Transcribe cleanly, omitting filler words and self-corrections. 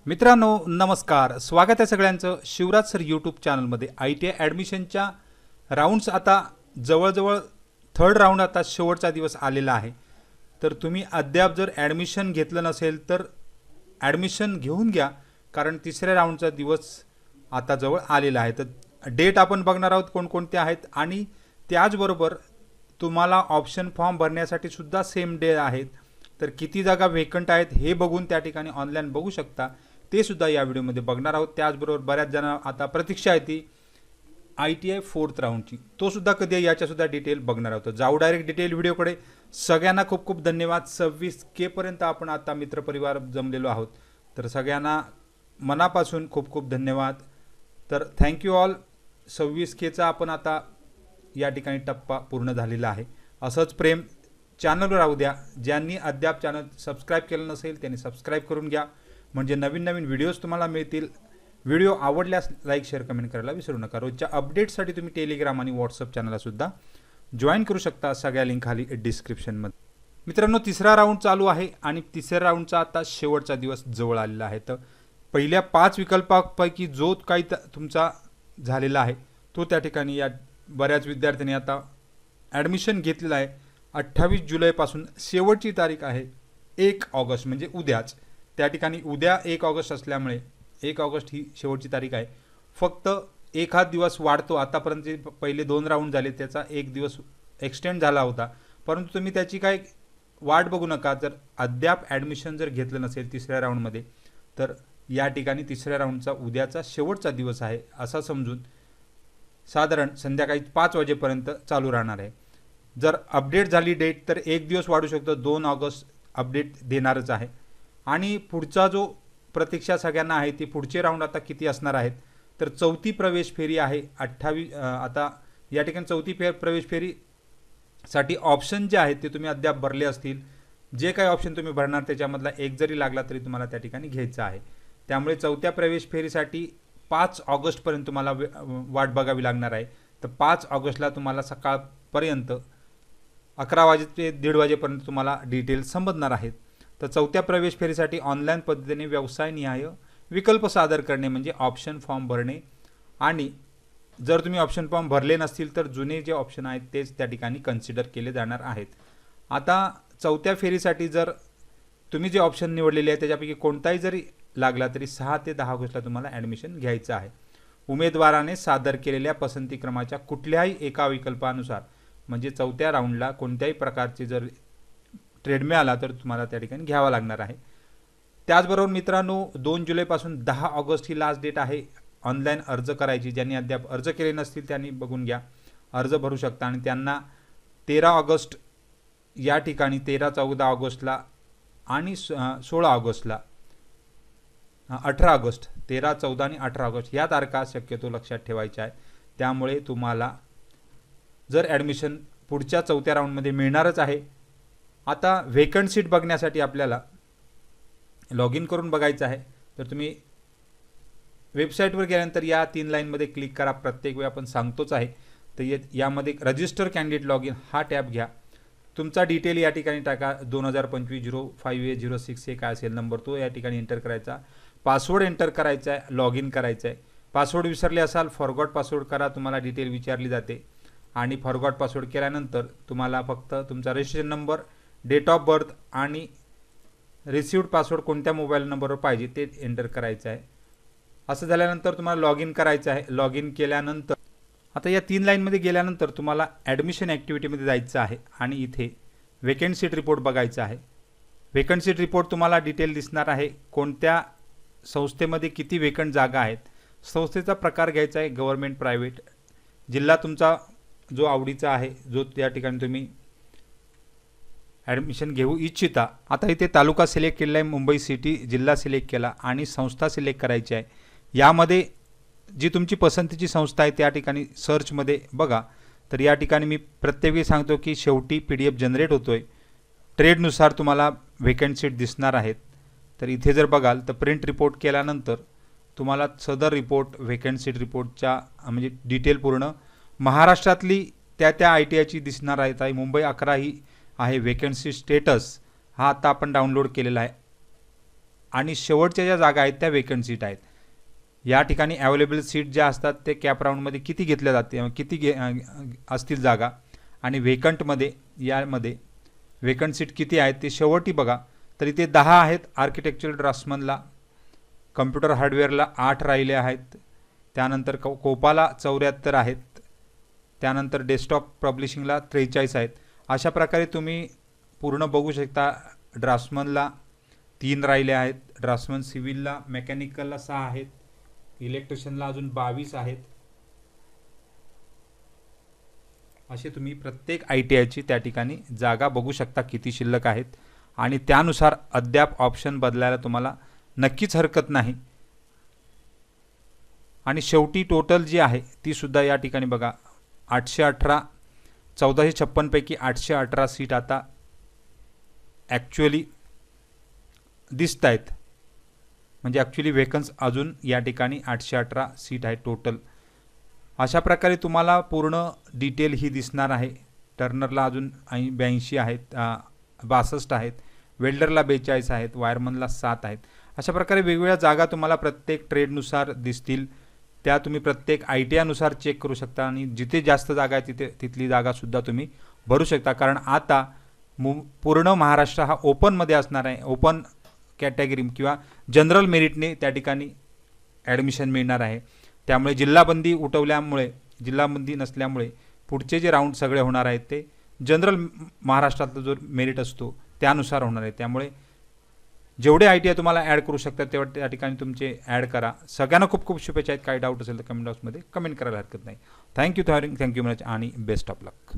मित्रांनो नमस्कार, स्वागत आहे सगळ्यांचं शिवराज सर यूट्यूब चॅनलमध्ये। ITI ॲडमिशनच्या राऊंड्स आता जवळजवळ थर्ड राऊंड आता शेवटचा दिवस आलेला आहे। तर तुम्ही अद्याप जर ॲडमिशन घेतलं नसेल तर ॲडमिशन घेऊन घ्या, कारण तिसऱ्या राऊंडचा दिवस आता जवळ आलेला आहे। तर डेट आपण बघणार आहोत कोणकोणते आहेत आणि त्याचबरोबर तुम्हाला ऑप्शन फॉर्म भरण्यासाठी सुद्धा सेम डे आहेत। तर किती जागा वेकंट आहेत हे बघून त्या ठिकाणी ऑनलाईन बघू शकता, ते सुद्धा या व्हिडिओमध्ये बघणार आहोत। त्याचबरोबर बऱ्याच जण आता प्रतीक्षा आहे ती ITI फोर्थ राऊंडची, तो सुद्धा कधी आहे याच्या सुद्धा डिटेल बघणार आहोत। जाऊ डायरेक्ट डिटेल व्हिडिओकडे। सगळ्यांना खूप खूप धन्यवाद। 26K पर्यंत आपण आता मित्रपरिवार जमलेलो आहोत, तर सगळ्यांना मनापासून खूप खूप धन्यवाद। तर थँक्यू ऑल। 26Kचा आपण आता या ठिकाणी टप्पा पूर्ण झालेला आहे। असंच प्रेम चॅनलवर राहू द्या। ज्यांनी अद्याप चॅनल सबस्क्राईब केलं नसेल त्यांनी सबस्क्राईब करून घ्या, म्हणजे नवीन नवीन व्हिडिओज तुम्हाला मिळतील। व्हिडिओ आवडल्यास लाईक शेअर कमेंट करायला विसरू नका। रोजच्या अपडेट्ससाठी तुम्ही टेलिग्राम आणि व्हॉट्सअप चॅनलला सुद्धा जॉईन करू शकता, सगळ्या लिंक खाली डिस्क्रिप्शनमध्ये। मित्रांनो तिसरा राऊंड चालू आहे आणि तिसऱ्या राऊंडचा आता शेवटचा दिवस जवळ आलेला आहे। तर पहिल्या 5 विकल्पापैकी जो काही तुमचा झालेला आहे तो त्या ठिकाणी या बऱ्याच विद्यार्थ्यांनी आता ॲडमिशन घेतलेलं आहे। 28 जुलैपासून शेवटची तारीख आहे 1 ऑगस्ट, म्हणजे उद्याच। त्या ठिकाणी उद्या 1 ऑगस्ट असल्यामुळे 1 ऑगस्ट ही शेवटची तारीख आहे। फक्त एखाद दिवस वाढतो। आतापर्यंत पहिले 2 राऊंड झाले, त्याचा 1 दिवस एक्सटेंड झाला होता, परंतु तुम्ही त्याची काय वाट बघू नका। जर अद्याप ॲडमिशन जर घेतलं नसेल तिसऱ्या राऊंडमध्ये, तर या ठिकाणी तिसऱ्या राऊंडचा उद्याचा शेवटचा दिवस आहे असा समजून साधारण संध्याकाळी 5 वाजेपर्यंत चालू राहणार आहे। जर अपडेट झाली डेट तर 1 दिवस वाढू शकतो, 2 ऑगस्ट अपडेट देणारच आहे। आणि पुढचा जो प्रतीक्षा सगळ्यांना आहे ती पुढचे राऊंड आता किती असणार आहेत, तर चौथी प्रवेश फेरी आहे 28। आता या ठिकाणी चौथी प्रवेश फेरीसाठी ऑप्शन जे आहेत ते तुम्ही अद्याप भरले असतील। जे काही ऑप्शन तुम्ही भरणार त्याच्यामधला एक जरी लागला तरी तुम्हाला त्या ठिकाणी घ्यायचा आहे। त्यामुळे चौथ्या प्रवेश फेरीसाठी 5 ऑगस्टपर्यंत तुम्हाला वाट बघावी लागणार आहे। तर 5 ऑगस्टला तुम्हाला सकाळपर्यंत 11 वाजे ते 1:30 वाजेपर्यंत तुम्हाला डिटेल्स समजणार आहेत। तर चौथ्या प्रवेश फेरीसाठी ऑनलाईन पद्धतीने व्यवसायनिहाय विकल्प सादर करणे म्हणजे ऑप्शन फॉर्म भरणे, आणि जर तुम्ही ऑप्शन फॉर्म भरले नसतील तर जुने जे ऑप्शन आहेत तेच त्या ठिकाणी कन्सिडर केले जाणार आहेत। आता चौथ्या फेरीसाठी जर तुम्ही जे ऑप्शन निवडलेले आहे त्याच्यापैकी कोणताही जरी लागला तरी 6 ते 10 ऑगस्टला तुम्हाला ॲडमिशन घ्यायचं आहे। उमेदवाराने सादर केलेल्या पसंती क्रमाच्या कुठल्याही एका विकल्पानुसार, म्हणजे चौथ्या राऊंडला कोणत्याही प्रकारचे जर ट्रेड मिळाला तर तुम्हाला त्या ठिकाणी घ्यावा लागणार आहे। त्याचबरोबर मित्रांनो 2 जुलैपासून 10 ऑगस्ट ही लास्ट डेट आहे ऑनलाईन अर्ज करायची। ज्यांनी अद्याप अर्ज केले नसतील त्यांनी बघून घ्या, अर्ज भरू शकता। आणि त्यांना 13 ऑगस्ट या ठिकाणी 13, 14 ऑगस्टला आणि 16 ऑगस्टला 18 ऑगस्ट 13, 14 आणि 18 ऑगस्ट या तारखा शक्यतो लक्षात ठेवायच्या आहे। त्यामुळे तुम्हाला जर ॲडमिशन पुढच्या चौथ्या राऊंडमध्ये मिळणारच आहे। आता वेकंट सीट बघण्यासाठी आपल्याला लॉग इन करून बघायचं आहे। तर तुम्ही वेबसाईटवर गेल्यानंतर या 3 लाईनमध्ये क्लिक करा। प्रत्येक वेळी आपण सांगतोच आहे। तर यामध्ये रजिस्टर कॅन्डिडेट लॉग इन हा टॅब घ्या। तुमचा डिटेल या ठिकाणी टाका, 2025-05A06 हे काय असेल नंबर तो या ठिकाणी एंटर करायचा। पासवर्ड एंटर करायचा आहे, लॉग इन करायचं आहे। पासवर्ड विसरले असाल फॉरगॉट पासवर्ड करा, तुम्हाला डिटेल विचारली जाते। आणि फॉरगॉट पासवर्ड केल्यानंतर तुम्हाला फक्त तुमचा registration number, date of birth आणि रिसिव्ड पासवर्ड कोणत्या मोबाईल नंबरवर पाहिजे ते एंटर करायचं आहे। असं झाल्यानंतर तुम्हाला लॉग इन करायचं आहे। लॉग इन केल्यानंतर आता या 3 लाईनमध्ये गेल्यानंतर तुम्हाला ॲडमिशन ॲक्टिव्हिटीमध्ये जायचं आहे आणि इथे वेकंट सीट रिपोर्ट बघायचा आहे। वेकंट सीट रिपोर्ट तुम्हाला डिटेल दिसणार आहे, कोणत्या संस्थेमध्ये किती वेकंट जागा आहेत, संस्थेचा प्रकार घ्यायचा आहे, गव्हर्नमेंट प्रायव्हेट, जिल्हा तुमचा जो आवडीचा आहे, जो त्या ठिकाणी तुम्ही ॲडमिशन घेऊ इच्छिता। आता इथे तालुका सिलेक्ट केलेला आहे, मुंबई सिटी, जिल्हा सिलेक्ट केला आणि संस्था सिलेक्ट करायची आहे। यामध्ये जी तुमची पसंतीची संस्था आहे त्या ठिकाणी सर्चमध्ये बघा। तर या ठिकाणी मी प्रत्येक वेळी सांगतो की शेवटी PDF जनरेट होतोय, ट्रेडनुसार तुम्हाला वेकंट सीट दिसणार आहेत। तर इथे जर बघाल तर प्रिंट रिपोर्ट केल्यानंतर तुम्हाला सदर रिपोर्ट वेकंट सीट रिपोर्टच्या म्हणजे डिटेल पूर्ण महाराष्ट्रातली त्या ITIची दिसणार आहे। मुंबई 11 ही आहे वेकन्सी स्टेटस, हा आता आपण डाउनलोड केलेला आहे। आणि शेवटच्या ज्या जागा आहेत त्या वेकंट सीट आहेत. या ठिकाणी अवेलेबल सीट ज्या असतात ते कॅप राऊंडमध्ये किती घेतल्या जाते, किती असतील जागा, आणि वेकंटमध्ये यामध्ये वेकंट सीट किती आहेत ते शेवटी बघा. तर इथे 10 आहेत. आर्किटेक्चरल ड्राफ्ट्समनला, कम्प्युटर हार्डवेअरला 8 राहिले आहेत. त्यानंतर कोपाला 74 आहेत. त्यानंतर डेस्कटॉप पब्लिशिंगला 43 आहेत. अशा प्रकारे तुम्ही पूर्ण बघू शकता. ड्राफ्ट्समनला 3 राहिले आहेत. ड्राफ्ट्समन सिव्हिलला, मेकॅनिकलला 6 आहेत. इलेक्ट्रिशियनला अजून 22 आहेत. असे तुम्ही प्रत्येक ITIची त्या ठिकाणी जागा बघू शकता किती शिल्लक आहेत, आणि त्यानुसार अद्याप ऑप्शन बदलायला तुम्हाला नक्कीच हरकत नाही. आणि शेवटी टोटल जी आहे ती सुद्धा या ठिकाणी बघा. 818 1456 पैकी 818 सीट आता ॲक्च्युअली दिसत आहेत. म्हणजे ॲक्च्युली वेकन्स अजून या ठिकाणी 818 सीट आहे टोटल. अशा प्रकारे तुम्हाला पूर्ण डिटेल ही दिसणार आहे. टर्नरला अजून 82 आहेत, 62 आहेत. वेल्डरला 42 आहेत. वायरमनला 7 आहेत. अशा प्रकारे वेगवेगळ्या जागा तुम्हाला प्रत्येक ट्रेडनुसार दिसतील. त्या तुम्ही प्रत्येक ITIनुसार चेक करू शकता, आणि जिथे जास्त जागा आहे तिथली जागासुद्धा तुम्ही भरू शकता. कारण आता पूर्ण महाराष्ट्र हा ओपनमध्ये असणार आहे. ओपन कॅटेगरी किंवा जनरल मेरिटने त्या ठिकाणी ॲडमिशन मिळणार आहे. त्यामुळे जिल्हाबंदी नसल्यामुळे पुढचे जे राऊंड सगळे होणार आहेत ते जनरल महाराष्ट्रातला जो मेरिट असतो त्यानुसार होणार आहे. त्यामुळे जेवढे ITI तुम्हाला ॲड करू शकतात तेवढे त्या ठिकाणी तुमचे ॲड करा. सगळ्यांना खूप खूप शुभेच्छा आहेत. काही डाऊट असेल तर कमेंट बॉक्समध्ये कमेंट करायला हरकत नाही. थँक्यू मच आणि बेस्ट ऑफ लक.